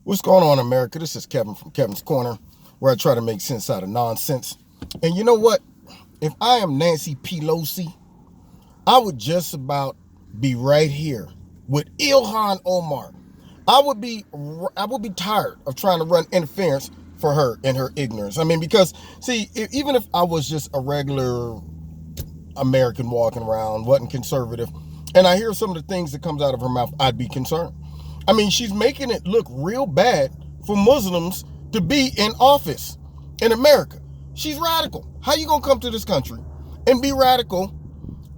What's going on, America? This is Kevin from Kevin's Corner, where I try to make sense out of nonsense. And you know what? If I am Nancy Pelosi, I would just about be right here with Ihan Omar. I would be tired of trying to run interference for her and her ignorance. I mean, because see, even if I was just a regular American walking around, wasn't conservative, and I hear some of the things that comes out of her mouth, I'd be concerned. I mean, she's making it look real bad for Muslims to be in office in America. She's radical. How you gonna come to this country and be radical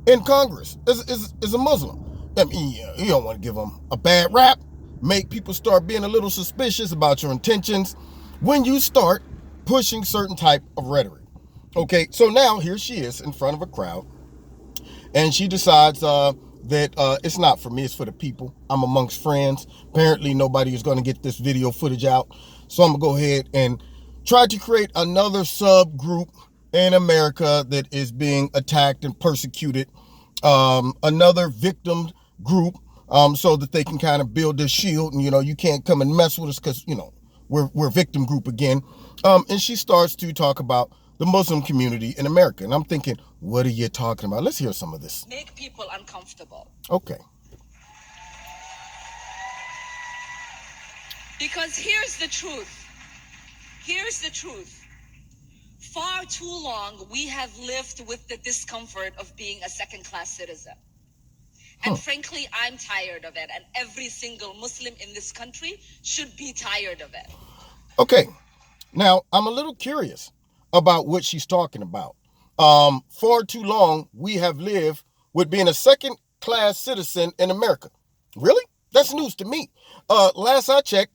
in Congress as a Muslim? I mean, you don't want to give them a bad rap, make people start being a little suspicious about your intentions when you start pushing certain type of rhetoric. Okay, so now here she is in front of a crowd, and she decides that it's not for me, it's for the people. I'm amongst friends. Apparently nobody is going to get this video footage out, so I'm gonna go ahead and try to create another subgroup in America that is being attacked and persecuted, another victim group, so that they can kind of build their shield, and you can't come and mess with us because we're victim group again. And she starts to talk about the Muslim community in America. And I'm thinking, what are you talking about? Let's hear some of this. Make people uncomfortable. Okay. Because here's the truth. Here's the truth. Far too long, we have lived with the discomfort of being a second-class citizen. And frankly, I'm tired of it. And every single Muslim in this country should be tired of it. Okay. Now, I'm a little curious about what she's talking about. Far too long, we have lived with being a second-class citizen in America. Really? That's news to me. Last I checked,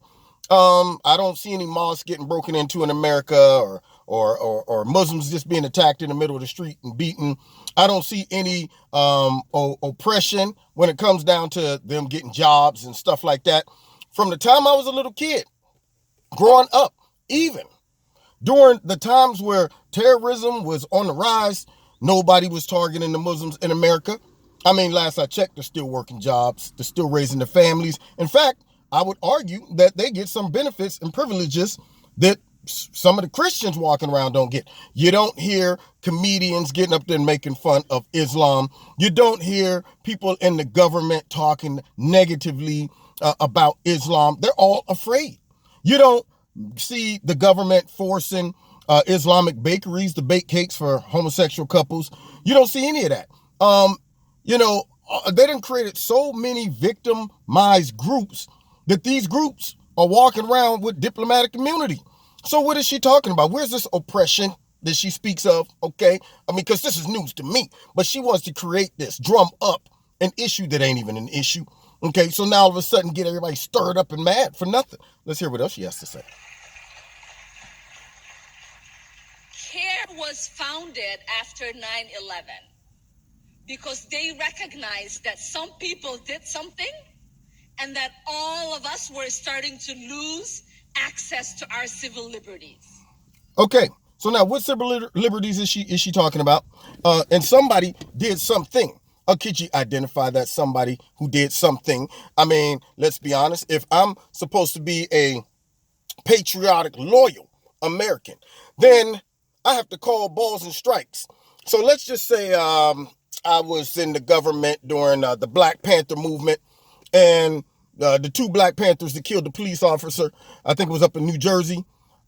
I don't see any mosques getting broken into in America, or Muslims just being attacked in the middle of the street and beaten. I don't see any oppression when it comes down to them getting jobs and stuff like that. From the time I was a little kid, growing up, even during the times where terrorism was on the rise, nobody was targeting the Muslims in America. I mean, last I checked, they're still working jobs. They're still raising their families. In fact, I would argue that they get some benefits and privileges that some of the Christians walking around don't get. You don't hear comedians getting up there and making fun of Islam. You don't hear people in the government talking negatively about Islam. They're all afraid. You don't see the government forcing Islamic bakeries to bake cakes for homosexual couples. You don't see any of that. They done created so many victimized groups that these groups are walking around with diplomatic immunity. So what is she talking about? Where's this oppression that she speaks of? Okay. I mean, because this is news to me, but she wants to create this, drum up an issue that ain't even an issue. Okay. So now all of a sudden get everybody stirred up and mad for nothing. Let's hear what else she has to say. CARE was founded after 9/11 because they recognized that some people did something and that all of us were starting to lose access to our civil liberties. Okay, so now what civil liberties is she talking about? And somebody did something. Could you identify that somebody who did something? I mean, let's be honest. If I'm supposed to be a patriotic, loyal American, then I have to call balls and strikes. So let's just say I was in the government during the Black Panther movement, and the two Black Panthers that killed the police officer, I think it was up in New Jersey.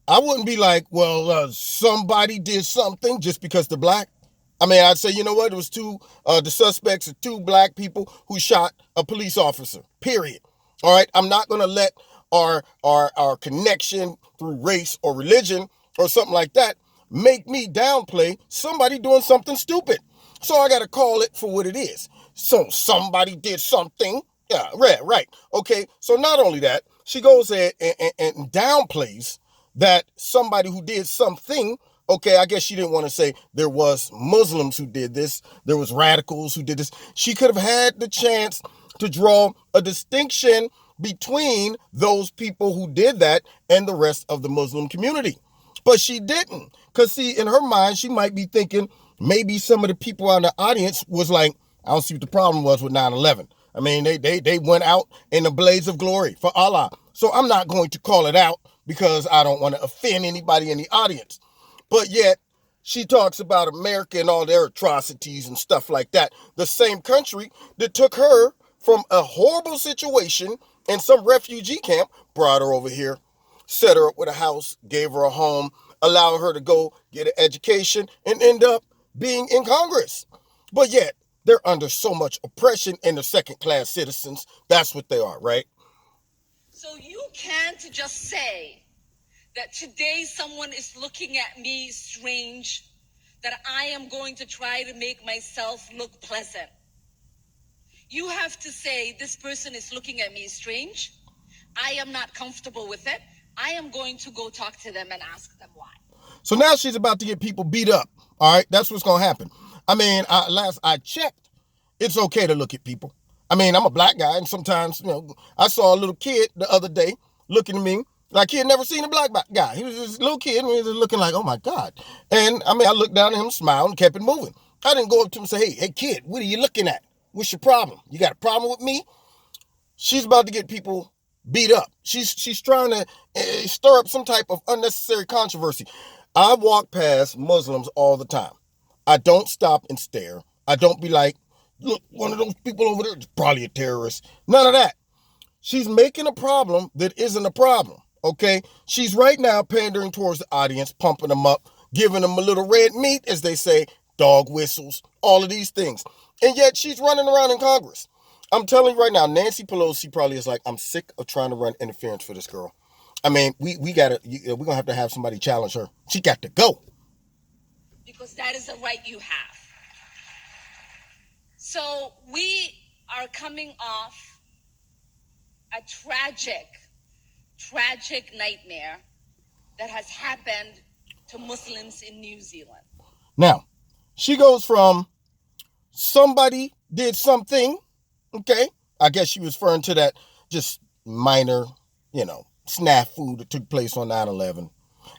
I wouldn't be like, well, somebody did something just because they're black. I mean, I'd say, you know what? It was the suspects are two black people who shot a police officer, period. All right. I'm not going to let our connection through race or religion or something like that make me downplay somebody doing something stupid. So I got to call it for what it is. So somebody did something. Yeah, right. Okay, so not only that, she goes ahead and downplays that somebody who did something. Okay, I guess she didn't want to say there was Muslims who did this, there was radicals who did this. She could have had the chance to draw a distinction between those people who did that and the rest of the Muslim community. But she didn't. Because see, in her mind, she might be thinking maybe some of the people out in the audience was like, I don't see what the problem was with 9/11. I mean, they went out in a blaze of glory for Allah. So I'm not going to call it out because I don't want to offend anybody in the audience. But yet, she talks about America and all their atrocities and stuff like that. The same country that took her from a horrible situation in some refugee camp, brought her over here, set her up with a house, gave her a home, allowed her to go get an education, and end up being in Congress. But yet, they're under so much oppression and they're second-class citizens. That's what they are, right? So you can't just say that today someone is looking at me strange, that I am going to try to make myself look pleasant. You have to say, this person is looking at me strange. I am not comfortable with it. I am going to go talk to them and ask them why. So now she's about to get people beat up. All right, that's what's going to happen. I mean, last I checked, it's okay to look at people. I mean, I'm a black guy, and sometimes, I saw a little kid the other day looking at me like he had never seen a black guy. He was this little kid, and he was looking like, oh my God. And I mean, I looked down at him, smiled, and kept it moving. I didn't go up to him and say, hey kid, what are you looking at? What's your problem? You got a problem with me? She's about to get people beat up. She's trying to stir up some type of unnecessary controversy. I walk past Muslims all the time. I don't stop and stare. I don't be like, look, one of those people over there is probably a terrorist. None of that. She's making a problem that isn't a problem, okay? She's right now pandering towards the audience, pumping them up, giving them a little red meat, as they say, dog whistles, all of these things. And yet she's running around in Congress. I'm telling you right now, Nancy Pelosi probably is like, I'm sick of trying to run interference for this girl. I mean, we're going to have somebody challenge her. She got to go. Because that is a right you have. So we are coming off a tragic nightmare that has happened to Muslims in New Zealand. Now, she goes from somebody did something, okay? I guess she was referring to that just minor, snafu that took place on 9/11.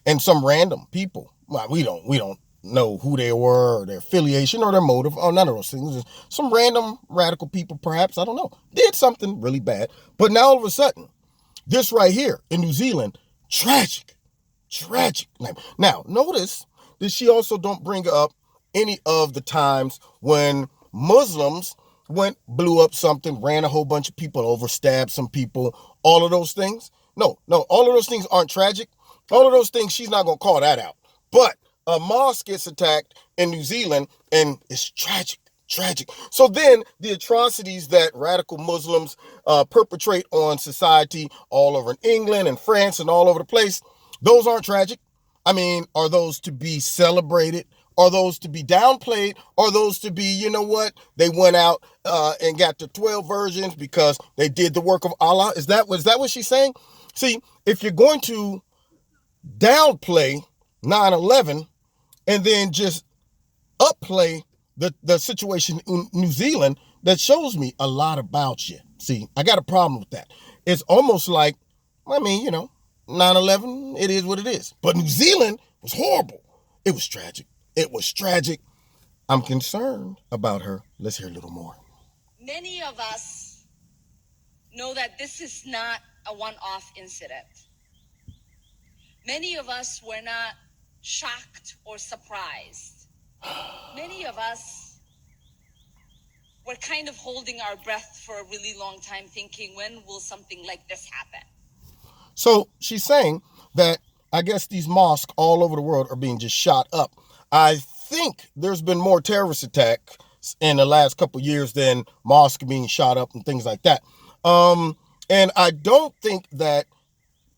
And some random people, well, we don't know who they were or their affiliation or their motive or none of those things. Just some random radical people, perhaps, I don't know, did something really bad. But now all of a sudden, this right here in New Zealand, tragic. Now, notice that she also don't bring up any of the times when Muslims blew up something, ran a whole bunch of people over, stabbed some people, all of those things. No, all of those things aren't tragic. All of those things, she's not going to call that out. But a mosque gets attacked in New Zealand, and it's tragic. So then the atrocities that radical Muslims perpetrate on society all over in England and France and all over the place, those aren't tragic. I mean, are those to be celebrated? Are those to be downplayed? Are those to be, you know what? They went out and got the 12 virgins because they did the work of Allah. Was that what she's saying? See, if you're going to downplay 9/11 and then just upplay the situation in New Zealand, that shows me a lot about you. See, I got a problem with that. It's almost like, 9/11, it is what it is. But New Zealand was horrible. It was tragic. I'm concerned about her. Let's hear a little more. Many of us know that this is not a one-off incident. Many of us were not shocked or surprised. Many of us were kind of holding our breath for a really long time, thinking, when will something like this happen? So she's saying that I guess these mosques all over the world are being just shot up. I think there's been more terrorist attacks in the last couple of years than mosques being shot up and things like that. And I don't think that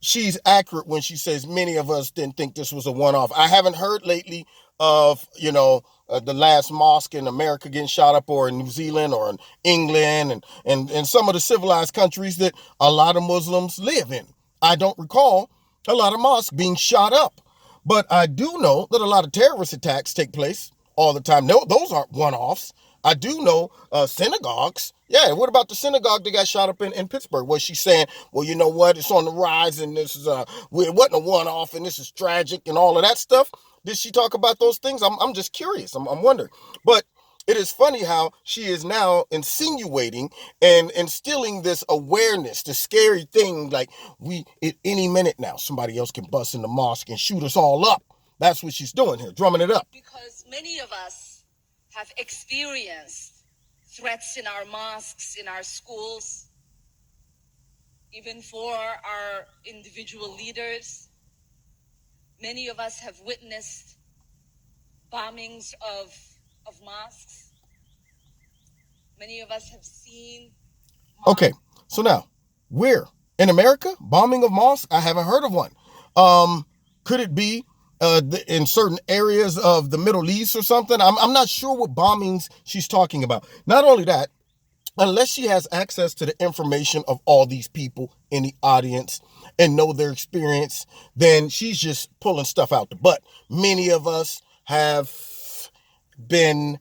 she's accurate when she says many of us didn't think this was a one-off. I haven't heard lately of, the last mosque in America getting shot up, or in New Zealand or in England and some of the civilized countries that a lot of Muslims live in. I don't recall a lot of mosques being shot up. But I do know that a lot of terrorist attacks take place all the time. No, those aren't one-offs. I do know synagogues. Yeah, what about the synagogue that got shot up in Pittsburgh? Was she saying, well, you know what, it's on the rise and this is it wasn't a one-off and this is tragic and all of that stuff? Did she talk about those things? I'm just curious. I'm wondering. But it is funny how she is now insinuating and instilling this awareness, the scary thing, like we at any minute now somebody else can bust in the mosque and shoot us all up. That's what she's doing here, drumming it up. Because many of us have experienced threats in our mosques, in our schools, even for our individual leaders. Many of us have witnessed bombings of mosques. Many of us have seen mosques. Okay, so now, where? In America? Bombing of mosques? I haven't heard of one. Could it be in certain areas of the Middle East or something? I'm not sure what bombings she's talking about. Not only that, unless she has access to the information of all these people in the audience and know their experience, then she's just pulling stuff out the butt. Many of us have been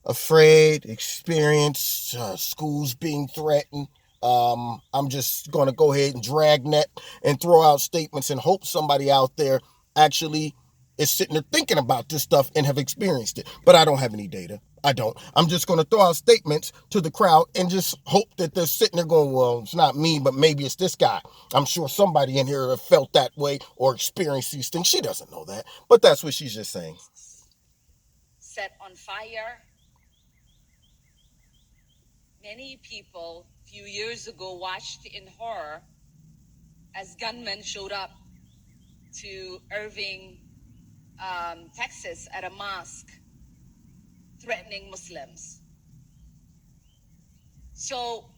afraid, experienced schools being threatened. I'm just going to go ahead and dragnet and throw out statements and hope somebody out there actually is sitting there thinking about this stuff and have experienced it. But I don't have any data. I don't. I'm just going to throw out statements to the crowd and just hope that they're sitting there going, well, it's not me, but maybe it's this guy. I'm sure somebody in here have felt that way or experienced these things. She doesn't know that, but that's what she's just saying. Set on fire. Many people a few years ago watched in horror as gunmen showed up to Irving, Texas at a mosque, threatening Muslims. So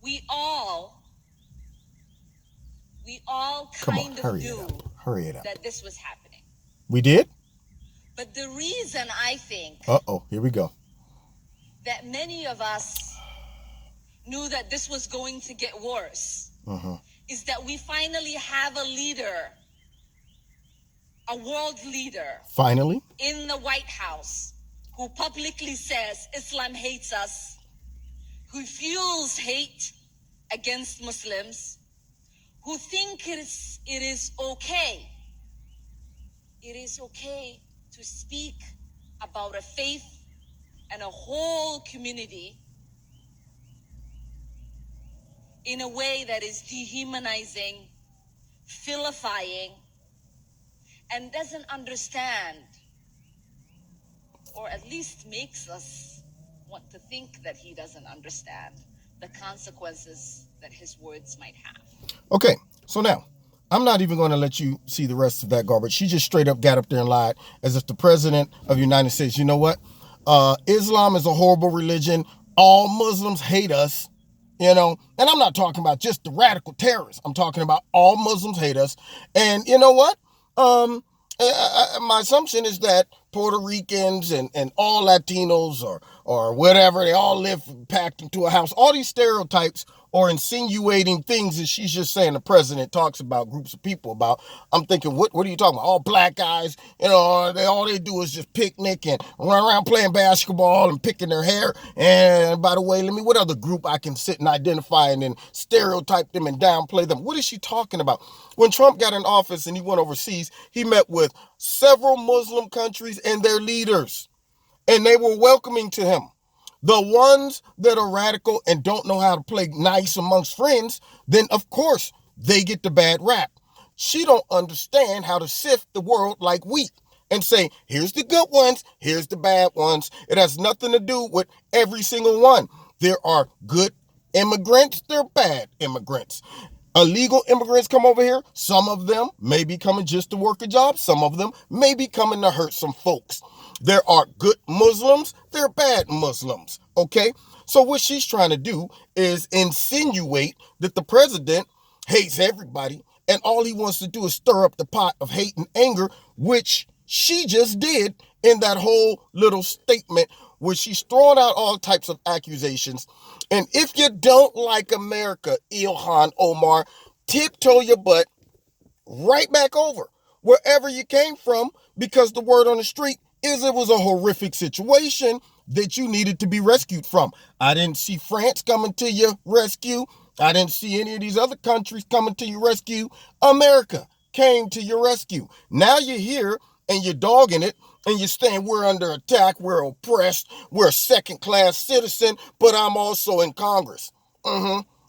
we all kind of knew that this was happening. We did? But the reason I think here we go, that many of us knew that this was going to get worse is that we finally have a leader, a world leader, finally, in the White House who publicly says Islam hates us, who fuels hate against Muslims, who think it is okay to speak about a faith and a whole community in a way that is dehumanizing, vilifying, and doesn't understand, or at least makes us want to think that he doesn't understand the consequences that his words might have. Okay, so now, I'm not even going to let you see the rest of that garbage. She just straight up got up there and lied as if the president of the United States, you know what? Islam is a horrible religion. All Muslims hate us, and I'm not talking about just the radical terrorists. I'm talking about all Muslims hate us. And you know what? My assumption is that Puerto Ricans and all Latinos or whatever, they all live packed into a house. All these stereotypes or insinuating things that she's just saying the president talks about groups of people about. I'm thinking, what are you talking about? All black guys, all they do is just picnic and run around playing basketball and picking their hair. And by the way, what other group I can sit and identify and then stereotype them and downplay them? What is she talking about? When Trump got in office and he went overseas, he met with several Muslim countries and their leaders, and they were welcoming to him. The ones that are radical and don't know how to play nice amongst friends, then of course they get the bad rap. She don't understand how to sift the world like wheat and say, here's the good ones, here's the bad ones. It has nothing to do with every single one. There are good immigrants, there are bad immigrants. Illegal immigrants come over here. Some of them may be coming just to work a job. Some of them may be coming to hurt some folks. There are good Muslims. There are bad Muslims. Okay? So what she's trying to do is insinuate that the president hates everybody, and all he wants to do is stir up the pot of hate and anger, which she just did in that whole little statement where she's throwing out all types of accusations. And if you don't like America, Ihan Omar, tiptoe your butt right back over wherever you came from, because the word on the street is it was a horrific situation that you needed to be rescued from. I didn't see France coming to your rescue. I didn't see any of these other countries coming to your rescue. America came to your rescue. Now you're here and you're dogging it and you're saying we're under attack, we're oppressed, we're a second-class citizen, but I'm also in Congress.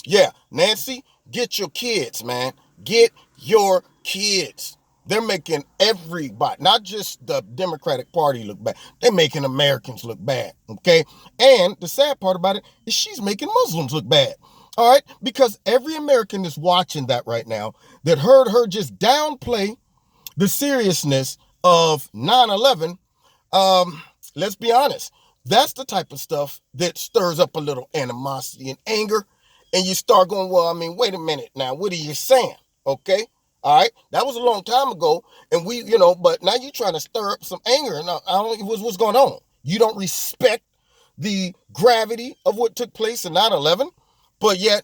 Yeah, Nancy, get your kids, man. Get your kids. They're making everybody, not just the Democratic Party, look bad. They're making Americans look bad, okay? And the sad part about it is she's making Muslims look bad, all right? Because every American is watching that right now that heard her just downplay the seriousness of 9/11. Let's be honest. That's the type of stuff that stirs up a little animosity and anger. And you start going, well, I mean, wait a minute now. What are you saying? Okay. All right. That was a long time ago. And we, but now you're trying to stir up some anger. And I don't know what's going on. You don't respect the gravity of what took place in 9/11, but yet,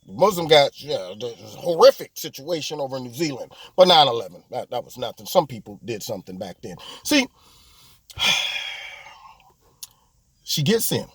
Muslim got the horrific situation over in New Zealand. But 9/11, that was nothing. Some people did something back then. See, she gets in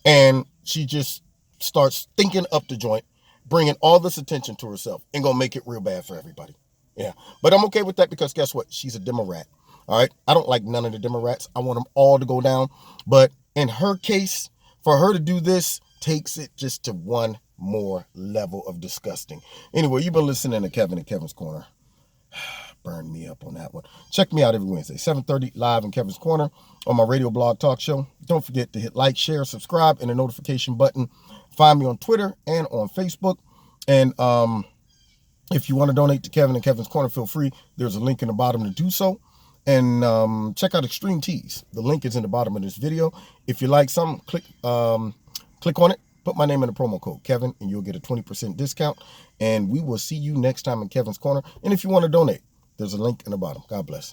and she just starts thinking up the joint, bringing all this attention to herself and gonna make it real bad for everybody. Yeah, but I'm okay with that because guess what? She's a Democrat. All right, I don't like none of the Democrats. I want them all to go down. But in her case, for her to do this takes it just to one more level of disgusting. Anyway, you've been listening to Kevin and Kevin's Corner. Burn me up on that one. Check me out every Wednesday, 7:30 live in Kevin's Corner on my radio blog talk show. Don't forget to hit like, share, subscribe, and the notification button. Find me on Twitter and on Facebook. And if you want to donate to Kevin and Kevin's Corner, feel free. There's a link in the bottom to do so. And check out Extreme Tees. The link is in the bottom of this video. If you like something, click on it. Put my name in the promo code, Kevin, and you'll get a 20% discount. And we will see you next time in Kevin's Corner. And if you want to donate, there's a link in the bottom. God bless.